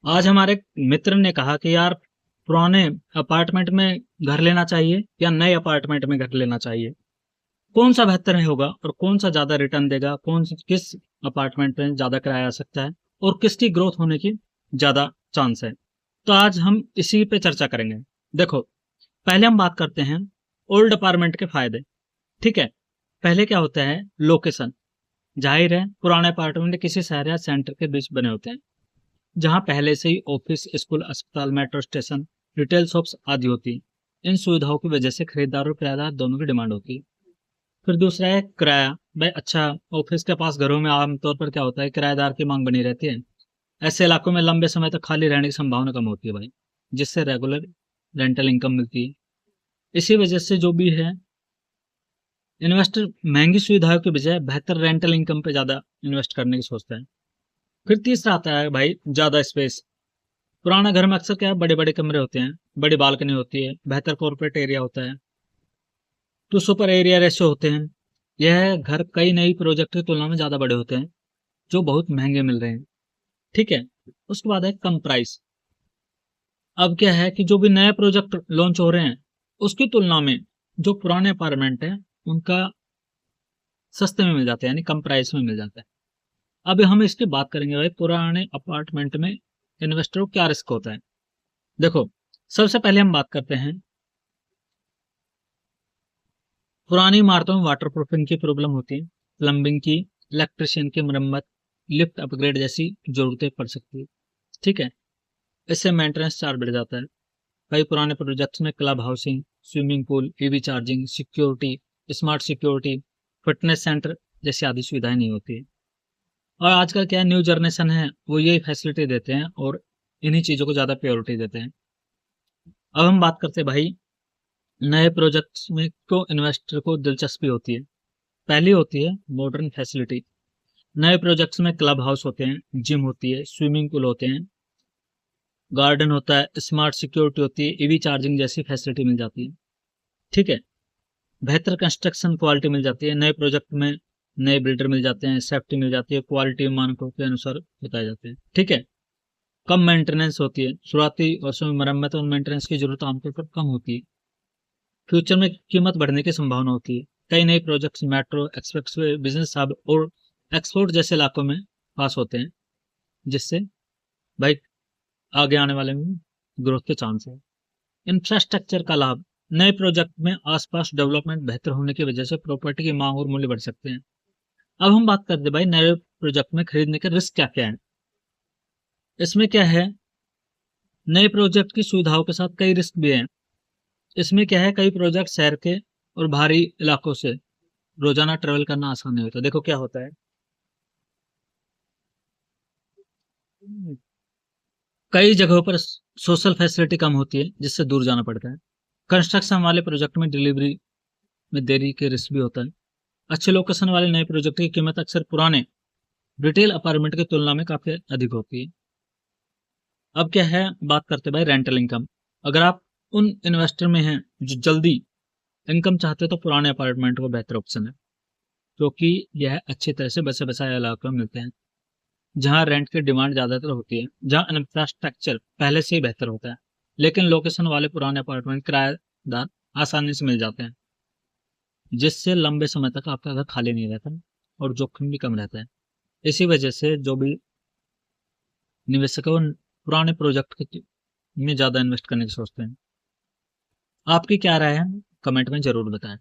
आज हमारे मित्र ने कहा कि यार पुराने अपार्टमेंट में घर लेना चाहिए या नए अपार्टमेंट में घर लेना चाहिए। कौन सा बेहतर होगा और कौन सा ज्यादा रिटर्न देगा, किस अपार्टमेंट में ज्यादा किराया आ सकता है और किसकी ग्रोथ होने की ज्यादा चांस है। तो आज हम इसी पे चर्चा करेंगे। देखो, पहले हम बात करते हैं ओल्ड अपार्टमेंट के फायदे। ठीक है। पहले क्या होता है, लोकेशन। जाहिर है पुराने अपार्टमेंट किसी शहर या सेंटर के बीच बने होते हैं, जहां पहले से ही ऑफिस, स्कूल, अस्पताल, मेट्रो स्टेशन, रिटेल शॉप्स आदि होती है। इन सुविधाओं की वजह से खरीदार और किराएदार दोनों की डिमांड होती है। फिर दूसरा है किराया। भाई अच्छा, ऑफिस के पास घरों में आमतौर पर क्या होता है, किराएदार की मांग बनी रहती है। ऐसे इलाकों में लंबे समय तक खाली रहने की संभावना कम होती है भाई, जिससे रेगुलर रेंटल इनकम मिलती है। इसी वजह से जो भी है, इन्वेस्टर महंगी सुविधाओं के बजाय बेहतर रेंटल इनकम पे ज्यादा इन्वेस्ट करने की सोचता है। फिर तीसरा आता है भाई ज्यादा स्पेस। पुराना घर में अक्सर क्या है, बड़े बड़े कमरे होते हैं, बड़ी बालकनी होती है, बेहतर कॉर्पोरेट एरिया होता है, तो सुपर एरिया रेशो होते हैं। यह घर कई नई प्रोजेक्ट की तुलना में ज्यादा बड़े होते हैं, जो बहुत महंगे मिल रहे हैं। ठीक है। उसके बाद है कम प्राइस। अब क्या है कि जो भी नए प्रोजेक्ट लॉन्च हो रहे हैं, उसकी तुलना में जो पुराने अपार्टमेंट है, उनका सस्ते में मिल जाते हैं, यानी कम प्राइस में मिल जाता है। अब हम इसकी बात करेंगे भाई, पुराने अपार्टमेंट में इन्वेस्टर को क्या रिस्क होता है। देखो, सबसे पहले हम बात करते हैं, पुरानी इमारतों में वाटर प्रूफिंग की प्रॉब्लम होती है, प्लम्बिंग की, इलेक्ट्रिशियन की मरम्मत, लिफ्ट अपग्रेड जैसी जरूरतें पड़ सकती है। ठीक है। इससे मेंटेनेंस चार्ज बढ़ जाता है। कई पुराने प्रोजेक्ट्स में club housing, swimming pool, EV charging, security, smart security, fitness centre जैसी आदि सुविधाएं नहीं होती है। और आजकल क्या है, न्यू जनरेशन है, वो यही फैसिलिटी देते हैं और इन्हीं चीजों को ज्यादा प्रायोरिटी देते हैं। अब हम बात करते हैं भाई, नए प्रोजेक्ट्स में क्यों इन्वेस्टर को दिलचस्पी होती है। पहली होती है मॉडर्न फैसिलिटी। नए प्रोजेक्ट्स में क्लब हाउस होते हैं, जिम होती है, स्विमिंग पूल होते हैं, गार्डन होता है, स्मार्ट सिक्योरिटी होती है, ईवी चार्जिंग जैसी फैसिलिटी मिल जाती है। ठीक है। बेहतर कंस्ट्रक्शन क्वालिटी मिल जाती है, नए प्रोजेक्ट में नए बिल्डर मिल जाते हैं, सेफ्टी मिल जाती है, क्वालिटी मानकों के अनुसार बताए जाते हैं। ठीक है। कम मेंटेनेंस होती है, शुरुआती वर्षों में मरम्मत और मेंटेनेंस की जरूरत आमतौर पर कम होती है। फ्यूचर में कीमत बढ़ने की संभावना होती है। कई नए projects metro, expressway, business hub और एक्सपोर्ट जैसे इलाकों में पास होते हैं, जिससे भाई आगे आने वाले में ग्रोथ के चांस है। इंफ्रास्ट्रक्चर का लाभ। नए प्रोजेक्ट में आसपास डेवलपमेंट बेहतर होने की वजह से प्रॉपर्टी की मांग और मूल्य बढ़ सकते हैं। अब हम बात करते हैं भाई, नए प्रोजेक्ट में खरीदने के रिस्क क्या क्या है। इसमें क्या है, नए प्रोजेक्ट की सुविधाओं के साथ कई रिस्क भी हैं। इसमें क्या है, कई प्रोजेक्ट शहर के और बाहरी इलाकों से रोजाना ट्रेवल करना आसान नहीं होता। देखो क्या होता है, कई जगहों पर सोशल फैसिलिटी कम होती है, जिससे दूर जाना पड़ता है। कंस्ट्रक्शन वाले प्रोजेक्ट में डिलीवरी में देरी के रिस्क भी होता है। अच्छे लोकेशन वाले नए प्रोजेक्ट की कीमत अक्सर पुराने रिटेल अपार्टमेंट की तुलना में काफी अधिक होती है। अब क्या है, बात करते हैं भाई रेंटल इनकम। अगर आप उन इन्वेस्टर में हैं जो जल्दी इनकम चाहते हैं, तो पुराने अपार्टमेंट को बेहतर ऑप्शन है, क्योंकि यह अच्छी तरह से बसे बसाए इलाकों में मिलते हैं, जहां रेंट की डिमांड ज्यादातर होती है, जहां इंफ्रास्ट्रक्चर पहले से ही बेहतर होता है। लेकिन लोकेशन वाले पुराने अपार्टमेंट किराएदार आसानी से मिल जाते हैं, जिससे लंबे समय तक आपका घर खाली नहीं रहता और जोखिम भी कम रहता है। इसी वजह से जो भी निवेशक है, वो पुराने प्रोजेक्ट में ज्यादा इन्वेस्ट करने की सोचते हैं। आपकी क्या राय है, कमेंट में जरूर बताएं।